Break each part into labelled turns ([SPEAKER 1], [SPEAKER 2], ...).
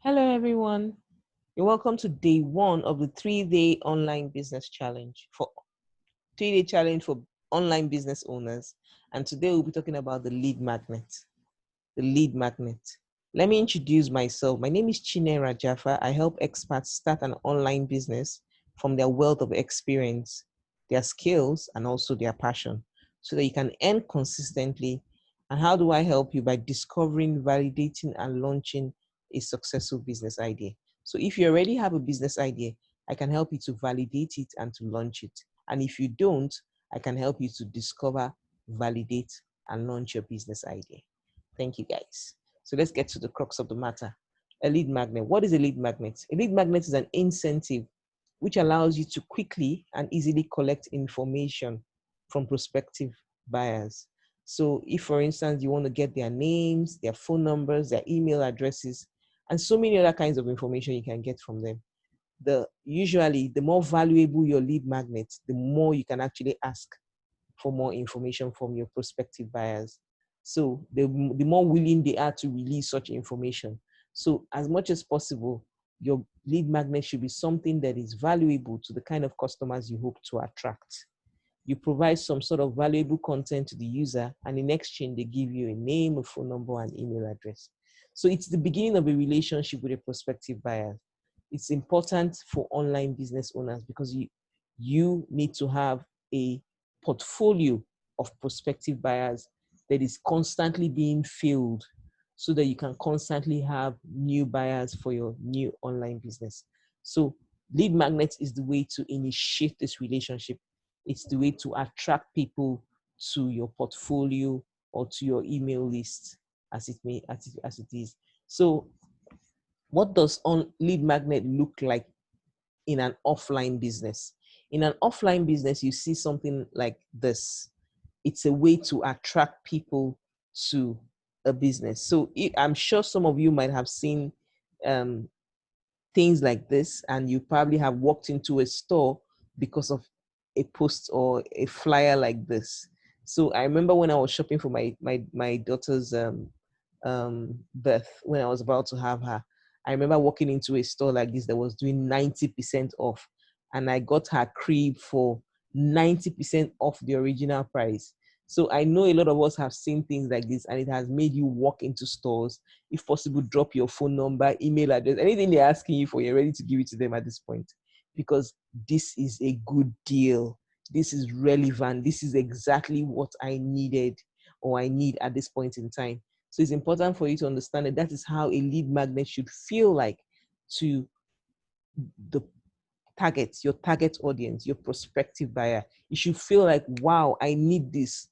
[SPEAKER 1] Hello, everyone. You're welcome to day one of the 3-day online business challenge for 3-day challenge for online business owners. And today we'll be talking about the lead magnet. The lead magnet. Let me introduce myself. My name is Chine Rajafa. I help experts start an online business from their wealth of experience, their skills, and also their passion so that you can earn consistently. And how do I help you? By discovering, validating, and launching a successful business idea. So if you already have a business idea, I can help you to validate it and to launch it. And if you don't, I can help you to discover, validate, and launch your business idea. Thank you, guys. So let's get to the crux of the matter. A lead magnet. What is a lead magnet? A lead magnet is an incentive which allows you to quickly and easily collect information from prospective buyers. So if, for instance, you want to get their names, their phone numbers, their email addresses, and so many other kinds of information you can get from them, usually the more valuable your lead magnet, the more you can actually ask for more information from your prospective buyers. So the more willing they are to release such information. So as much as possible, your lead magnet should be something that is valuable to the kind of customers you hope to attract. You provide some sort of valuable content to the user, and in exchange, they give you a name, a phone number, and email address. So it's the beginning of a relationship with a prospective buyer. It's important for online business owners because you need to have a portfolio of prospective buyers that is constantly being filled so that you can constantly have new buyers for your new online business. So lead magnet is the way to initiate this relationship. It's the way to attract people to your portfolio or to your email list as it is. So what does lead magnet look like in an offline business? In an offline business, you see something like this. It's a way to attract people to a business. So I'm sure some of you might have seen um, things like this, and you probably have walked into a store because of a post or a flyer like this. So I remember when I was shopping for my daughter's birth, when I was about to have her, I remember walking into a store like this that was doing 90% off, and I got her crib for 90% off the original price. So I know a lot of us have seen things like this, and it has made you walk into stores. If possible, drop your phone number, email address, anything they're asking you for, you're ready to give it to them at this point, because this is a good deal. This is relevant. This is exactly what I needed or I need at this point in time. So it's important for you to understand that is how a lead magnet should feel like to the your target audience, your prospective buyer. You should feel like, wow, I need this.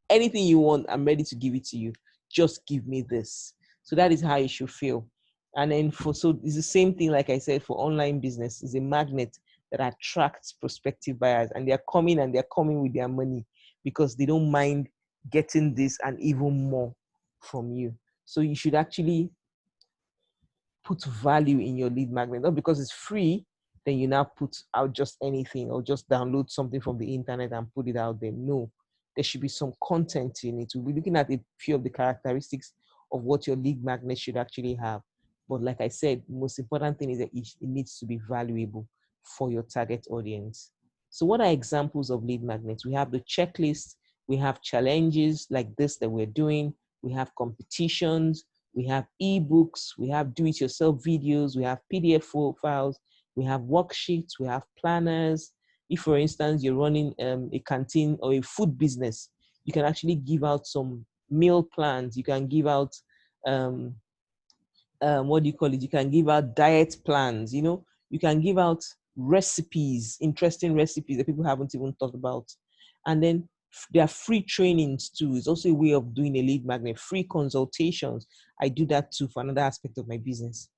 [SPEAKER 1] Anything you want, I'm ready to give it to you. Just give me this. So that is how you should feel. And then so it's the same thing, like I said, for online business. It's a magnet that attracts prospective buyers, and they're coming with their money because they don't mind getting this and even more from you. So you should actually put value in your lead magnet, not because it's free, then you now put out just anything or just download something from the internet and put it out there. No, there should be some content in it. We'll be looking at a few of the characteristics of what your lead magnet should actually have. But like I said, the most important thing is that it needs to be valuable for your target audience. So what are examples of lead magnets? We have the checklist, we have challenges like this that we're doing, we have competitions, we have ebooks, we have do-it-yourself videos, we have PDF files, we have worksheets, we have planners. If, for instance, you're running a canteen or a food business, you can actually give out some meal plans. You can give out, what do you call it? You can give out diet plans, you can give out recipes, interesting recipes that people haven't even thought about. And then there are free trainings too. It's also a way of doing a lead magnet. Free consultations. I do that too for another aspect of my business.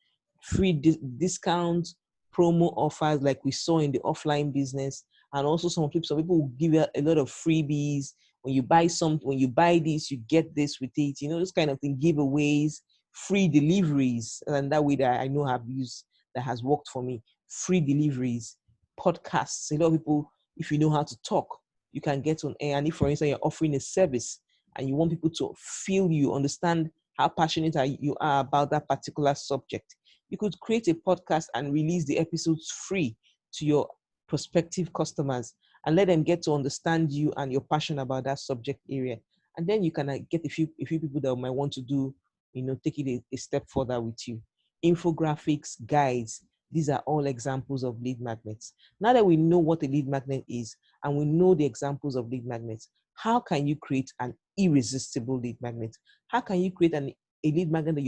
[SPEAKER 1] Free discounts, promo offers like we saw in the offline business. And also some people will give you a lot of freebies. When you buy when you buy this, you get this with it. This kind of thing, giveaways, free deliveries. And that way that I know I've used that has worked for me. Free deliveries, podcasts. A lot of people, if you know how to talk, you can get on air. And if, for instance, you're offering a service and you want people to feel you, understand how passionate you are about that particular subject, You could create a podcast and release the episodes free to your prospective customers and let them get to understand you and your passion about that subject area. And then you can get a few people that might want to do, take it a step further with you. Infographics, guides, these are all examples of lead magnets. Now that we know what a lead magnet is and we know the examples of lead magnets, how can you create an irresistible lead magnet? How can you create a lead magnet that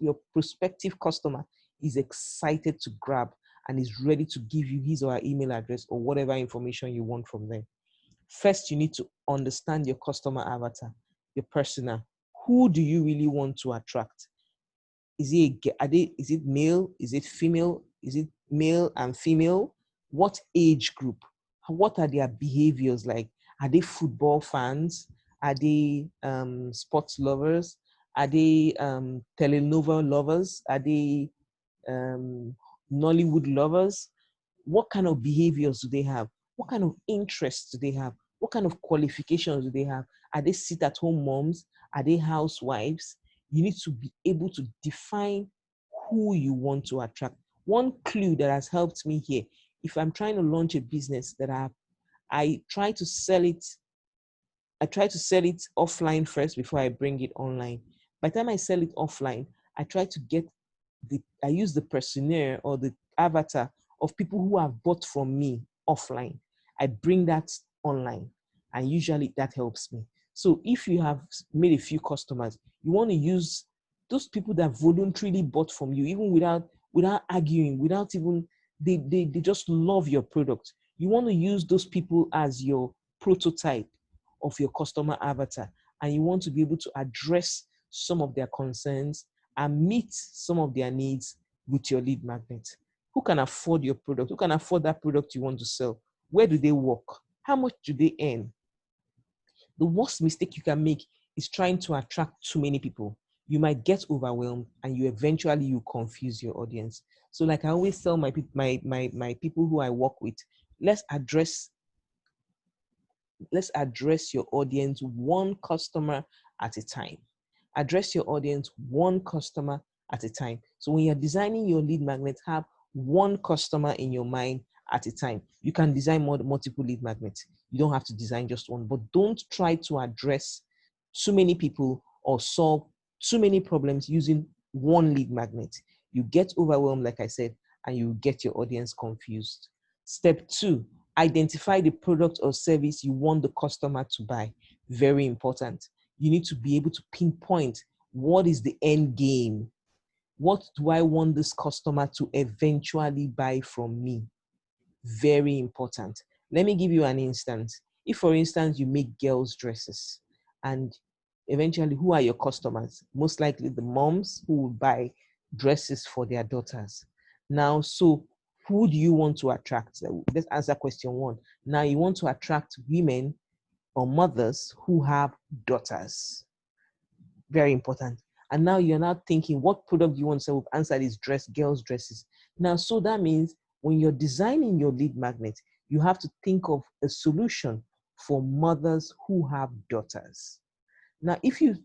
[SPEAKER 1] your prospective customer is excited to grab and is ready to give you his or her email address or whatever information you want from them? First, you need to understand your customer avatar, your persona. Who do you really want to attract? Is it male? Is it female? Is it male and female? What age group? What are their behaviors like? Are they football fans? Are they sports lovers? Are they telenovela lovers? Are they Nollywood lovers? What kind of behaviors do they have? What kind of interests do they have? What kind of qualifications do they have? Are they sit-at-home moms? Are they housewives? You need to be able to define who you want to attract. One clue that has helped me here, if I'm trying to launch a business that I try to sell it offline first before I bring it online. By the time I sell it offline, I try to I use the persona or the avatar of people who have bought from me offline. I bring that online, and usually that helps me. So if you have made a few customers, you want to use those people that voluntarily bought from you, even without arguing, without even they just love your product. You want to use those people as your prototype of your customer avatar, and you want to be able to address some of their concerns and meet some of their needs with your lead magnet. Who can afford your product? Who can afford that product you want to sell? Where do they work? How much do they earn? The worst mistake you can make is trying to attract too many people. You might get overwhelmed and you confuse your audience. So like I always tell my people who I work with, let's address your audience one customer at a time. Address your audience one customer at a time. So when you're designing your lead magnet, have one customer in your mind at a time. You can design multiple lead magnets. You don't have to design just one, but don't try to address too many people or solve too many problems using one lead magnet. You get overwhelmed, like I said, and you get your audience confused. Step 2, identify the product or service you want the customer to buy. Very important. You need to be able to pinpoint what is the end game. What do I want this customer to eventually buy from me? Very important. Let me give you an instance. If, for instance, you make girls' dresses and eventually who are your customers? Most likely the moms who will buy dresses for their daughters. Now, so who do you want to attract? Let's answer question 1. Now, you want to attract women or mothers who have daughters. Very important. And now you're now thinking, what product do you want to sell? We've answered is girls' dresses. Now, so that means when you're designing your lead magnet, you have to think of a solution for mothers who have daughters. Now, if you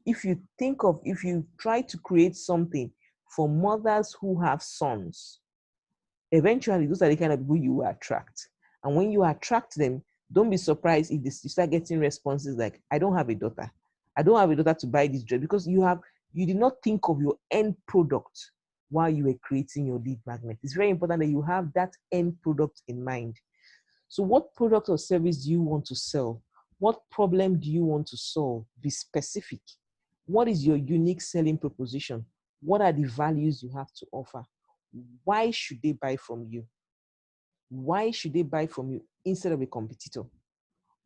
[SPEAKER 1] try to create something for mothers who have sons, eventually those are the kind of people you will attract. And when you attract them, don't be surprised if you start getting responses like, I don't have a daughter. I don't have a daughter to buy this dress, because you did not think of your end product while you were creating your lead magnet. It's very important that you have that end product in mind. So what product or service do you want to sell? What problem do you want to solve? Be specific. What is your unique selling proposition? What are the values you have to offer? Why should they buy from you? Why should they buy from you instead of a competitor?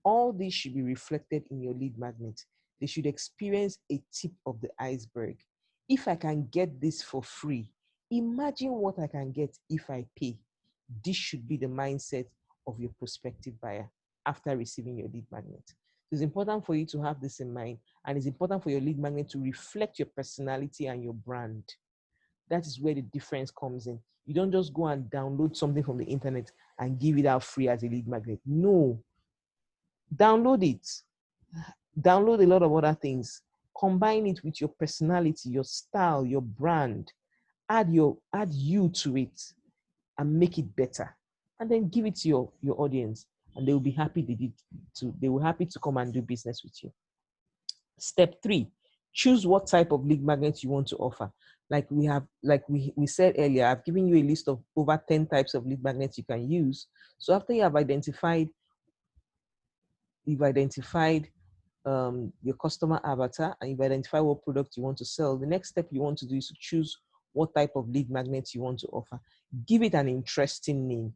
[SPEAKER 1] All this should be reflected in your lead magnet. They should experience a tip of the iceberg. If I can get this for free, imagine what I can get if I pay. This should be the mindset of your prospective buyer after receiving your lead magnet. So it's important for you to have this in mind, and it's important for your lead magnet to reflect your personality and your brand. That is where the difference comes in. You don't just go and download something from the internet and give it out free as a lead magnet. No, download it. Download a lot of other things. Combine it with your personality, your style, your brand, add you to it and make it better, and then give it to your audience, and they will be happy they will happy to come and do business with you. Step 3, choose what type of lead magnet you want to offer. Like we said earlier, I've given you a list of over 10 types of lead magnets you can use. So after you've identified your customer avatar, and you've identified what product you want to sell, the next step you want to do is to choose what type of lead magnet you want to offer. Give it an interesting name.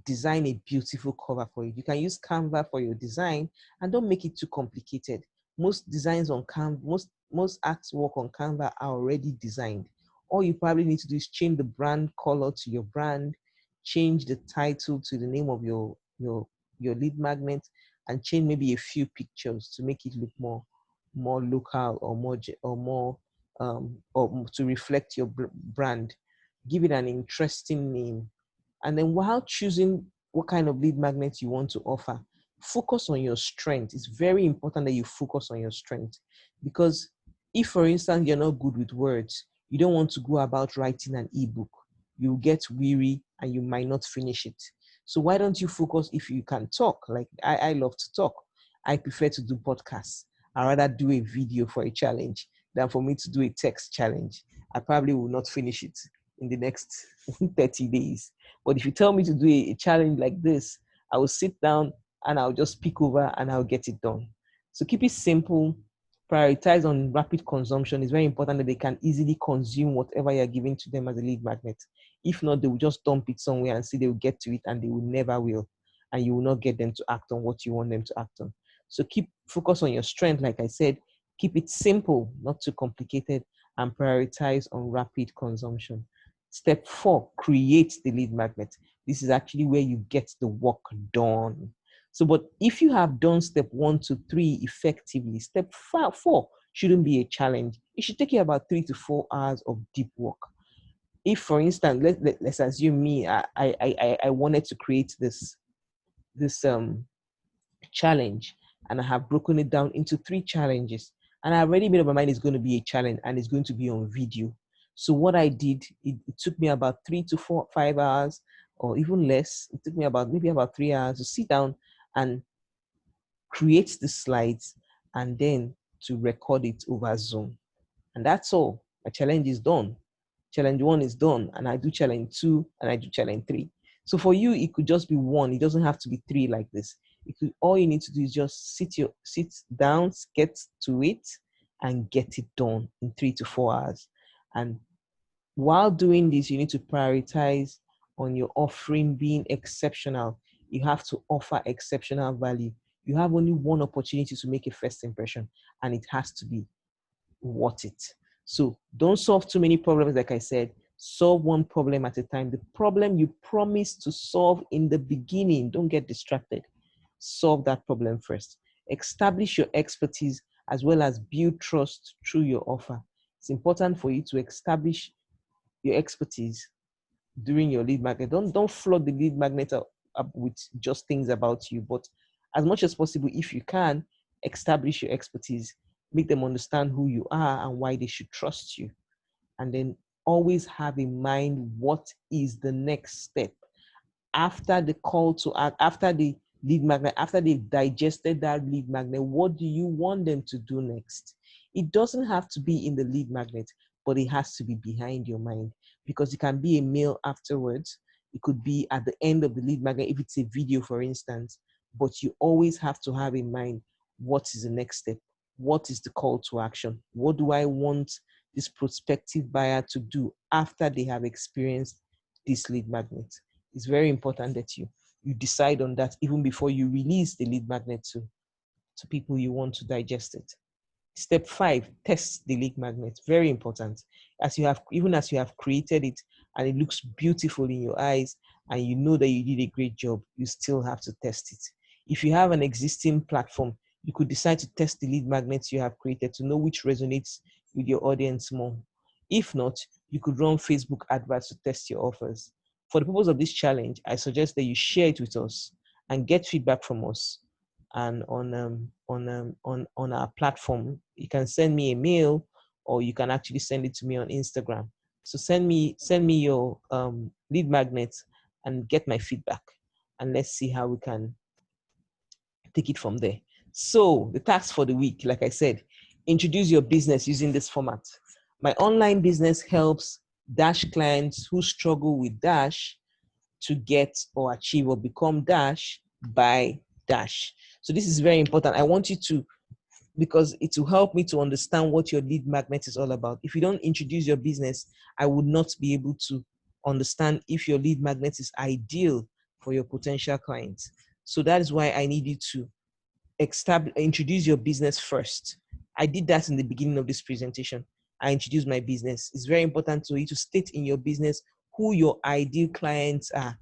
[SPEAKER 1] Design a beautiful cover for it. You can use Canva for your design, and don't make it too complicated. Most designs on Canva, most artwork on Canva are already designed. All you probably need to do is change the brand color to your brand, change the title to the name of your lead magnet, and change maybe a few pictures to make it look more local, or to reflect your brand. Give it an interesting name. And then while choosing what kind of lead magnet you want to offer, focus on your strength. It's very important that you focus on your strength, because if, for instance, you're not good with words, you don't want to go about writing an ebook. You'll get weary and you might not finish it. So why don't you focus? If you can talk, like I love to talk, I prefer to do podcasts. I'd rather do a video for a challenge than for me to do a text challenge. I probably will not finish it in the next 30 days. But if you tell me to do a challenge like this, I will sit down and I'll just speak over and I'll get it done. So keep it simple. Prioritize on rapid consumption. It's very important that they can easily consume whatever you're giving to them as a lead magnet. If not, they will just dump it somewhere and see they will get to it, and they will never will. And you will not get them to act on what you want them to act on. So keep focus on your strength. Like I said, keep it simple, not too complicated, and prioritize on rapid consumption. Step 4, create the lead magnet. This is actually where you get the work done. So, but if you have done step 1 to 3 effectively, step 4 shouldn't be a challenge. It should take you about 3 to 4 hours of deep work. If, for instance, let's assume me, I wanted to create this challenge, and I have broken it down into 3 challenges, and I already made up my mind it's going to be a challenge and it's going to be on video. So what I did, it took me about 3 to 5 hours, or even less. It took me maybe about 3 hours to sit down and create the slides, and then to record it over Zoom. And that's all. My challenge is done. Challenge 1 is done, and I do challenge 2, and I do challenge 3. So for you, it could just be 1. It doesn't have to be 3 like this. All you need to do is just sit down, get to it, and get it done in 3 to 4 hours. And while doing this, you need to prioritize on your offering being exceptional. You have to offer exceptional value. You have only one opportunity to make a first impression, and it has to be worth it. So don't solve too many problems. Like I said, solve one problem at a time. The problem you promised to solve in the beginning, don't get distracted. Solve that problem first. Establish your expertise as well as build trust through your offer. It's important for you to establish your expertise during your lead magnet. Don't flood the lead magnet up with just things about you, but as much as possible, if you can, establish your expertise, make them understand who you are and why they should trust you. And then always have in mind what is the next step after the call to act, after the lead magnet, after they've digested that lead magnet. What do you want them to do next? It doesn't have to be in the lead magnet, but it has to be behind your mind, because it can be a mail afterwards. It could be at the end of the lead magnet if it's a video, for instance. But you always have to have in mind, what is the next step? What is the call to action? What do I want this prospective buyer to do after they have experienced this lead magnet? It's very important that you decide on that even before you release the lead magnet to people you want to digest it. Step 5, test the lead magnet. Very important. As you have created it and it looks beautiful in your eyes and you know that you did a great job, you still have to test it. If you have an existing platform, you could decide to test the lead magnets you have created to know which resonates with your audience more. If not, you could run Facebook adverts to test your offers. For the purpose of this challenge, I suggest that you share it with us and get feedback from us. And on our platform, you can send me a mail, or you can actually send it to me on Instagram. So send me your lead magnets and get my feedback, and let's see how we can take it from there. So the task for the week, like I said, introduce your business using this format. My online business helps Dash clients who struggle with Dash to get or achieve or become Dash by Dash. So this is very important. I want you to, because it will help me to understand what your lead magnet is all about. If you don't introduce your business, I would not be able to understand if your lead magnet is ideal for your potential clients. So that is why I need you to introduce your business first. I did that in the beginning of this presentation. I introduced my business. It's very important for you to state in your business who your ideal clients are.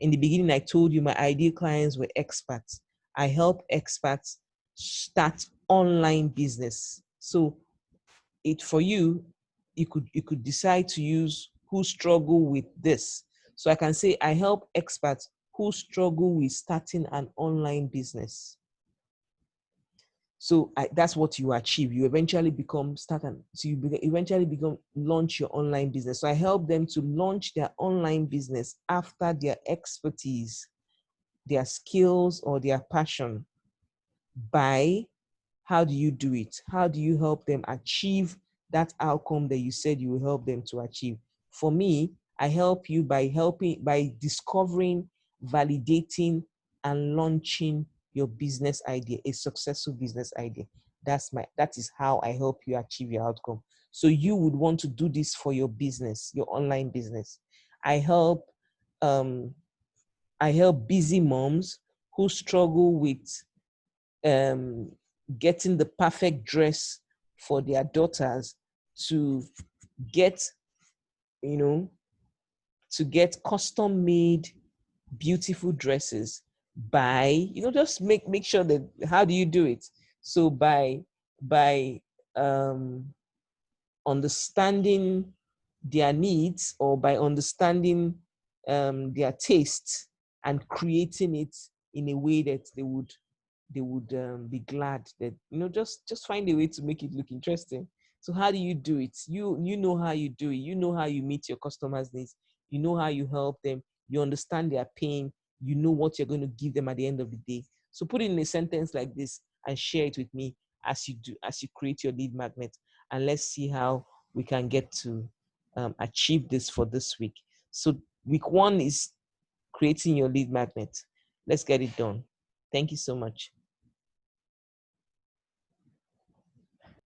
[SPEAKER 1] In the beginning, I told you my ideal clients were expats. I help expats start online business. So it for you, you could decide to use who struggle with this. So I can say I help expats who struggle with starting an online business. So that's what you achieve. You eventually eventually become launch your online business. So I help them to launch their online business after their expertise, their skills, or their passion. By how do you do it? How do you help them achieve that outcome that you said you will help them to achieve? For me, I help you by discovering, validating, and launching your business idea, a successful business idea. That is how I help you achieve your outcome. So you would want to do this for your business, your online business. I help um, I help busy moms who struggle with um, getting the perfect dress for their daughters to get, you know, to get custom made beautiful dresses by, just make sure that, how do you do it? So by um, understanding their needs, or by understanding their tastes, and creating it in a way that they would be glad that, just find a way to make it look interesting. So how do you do it? You know how you do it. You know how you meet your customers' needs. You know how you help them. You understand their pain. You know what you're going to give them at the end of the day. So put it in a sentence like this and share it with me as you create your lead magnet. And let's see how we can get to achieve this for this week. So week 1 is creating your lead magnet. Let's get it done. Thank you so much.